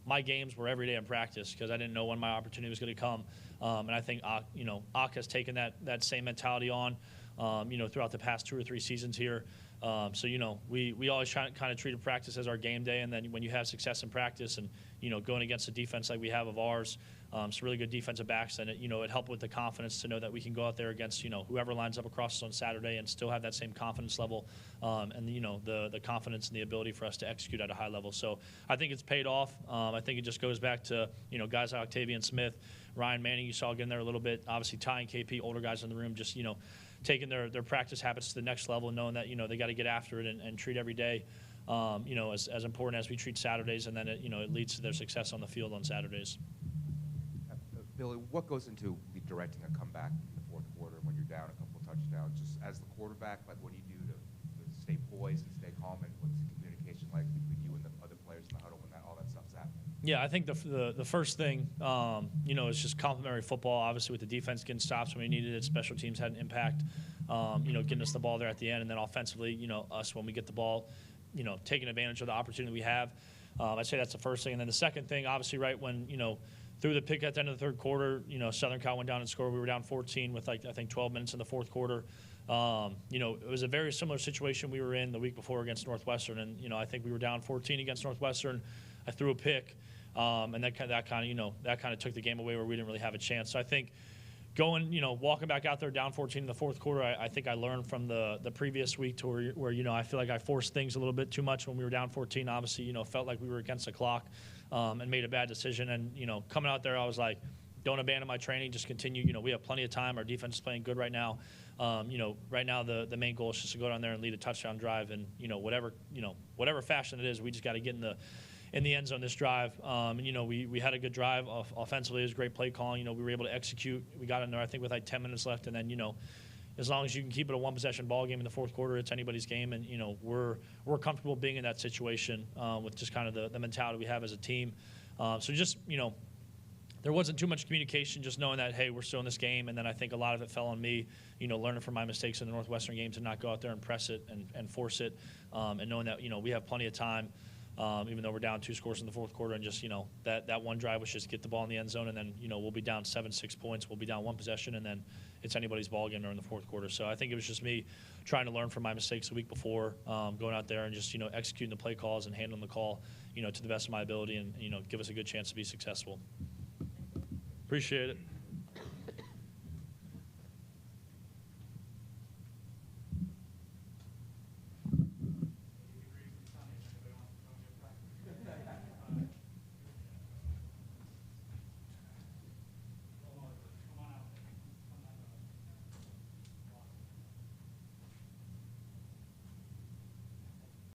my games were every day in practice because I didn't know when my opportunity was going to come, and I think Ak has taken that same mentality on. Throughout the past 2 or 3 seasons here. So, we always kind of treat practice as our game day. And then when you have success in practice and, going against a defense like we have of ours, some really good defensive backs, then it helped with the confidence to know that we can go out there against, whoever lines up across us on Saturday and still have that same confidence level, and, the confidence and the ability for us to execute at a high level. So I think it's paid off. I think it just goes back to, guys like Octavian Smith, Ryan Manning, you saw get in there a little bit. Obviously, Ty and KP, older guys in the room, just, taking their practice habits to the next level, and knowing that they got to get after it and treat every day as important as we treat Saturdays, and then it leads to their success on the field on Saturdays. Billy, what goes into directing a comeback in the fourth quarter when you're down a couple of touchdowns? Just as the quarterback, like what do you do to stay poised and stay calm, and what's the communication like between you and the other players in the huddle when all that stuff's happening? Yeah, I think the first thing, is just complimentary football. Obviously, with the defense getting stops when we needed it, special teams had an impact, getting us the ball there at the end, and then offensively, us when we get the ball, taking advantage of the opportunity we have. I'd say that's the first thing. And then the second thing, obviously, right when, threw the pick at the end of the third quarter, Southern Cal went down and scored. We were down 14 with, I think 12 minutes in the fourth quarter. It was a very similar situation we were in the week before against Northwestern. And, I think we were down 14 against Northwestern. I threw a pick. And that kind of took the game away where we didn't really have a chance. So I think going, walking back out there down 14 in the fourth quarter, I think I learned from the previous week to where I feel like I forced things a little bit too much when we were down 14. Obviously, felt like we were against the clock and made a bad decision. And, coming out there, I was like, don't abandon my training, just continue. We have plenty of time. Our defense is playing good right now. Right now the main goal is just to go down there and lead a touchdown drive. And, whatever fashion it is, we just got to get in the end zone this drive. We had a good drive. Offensively, it was great play calling. We were able to execute. We got in there, I think, with like 10 minutes left. And then, as long as you can keep it a one-possession ball game in the fourth quarter, it's anybody's game. And, we're comfortable being in that situation with just kind of the mentality we have as a team. So just, there wasn't too much communication, just knowing that, hey, we're still in this game. And then I think a lot of it fell on me, learning from my mistakes in the Northwestern game to not go out there and press it and force it. And knowing that, we have plenty of time. Even though we're down 2 scores in the fourth quarter, and just that one drive was just get the ball in the end zone, and then we'll be down 7-6 points, we'll be down 1 possession, and then it's anybody's ball game during the fourth quarter. So I think it was just me trying to learn from my mistakes the week before, going out there and just executing the play calls and handling the call to the best of my ability, and give us a good chance to be successful. Appreciate it.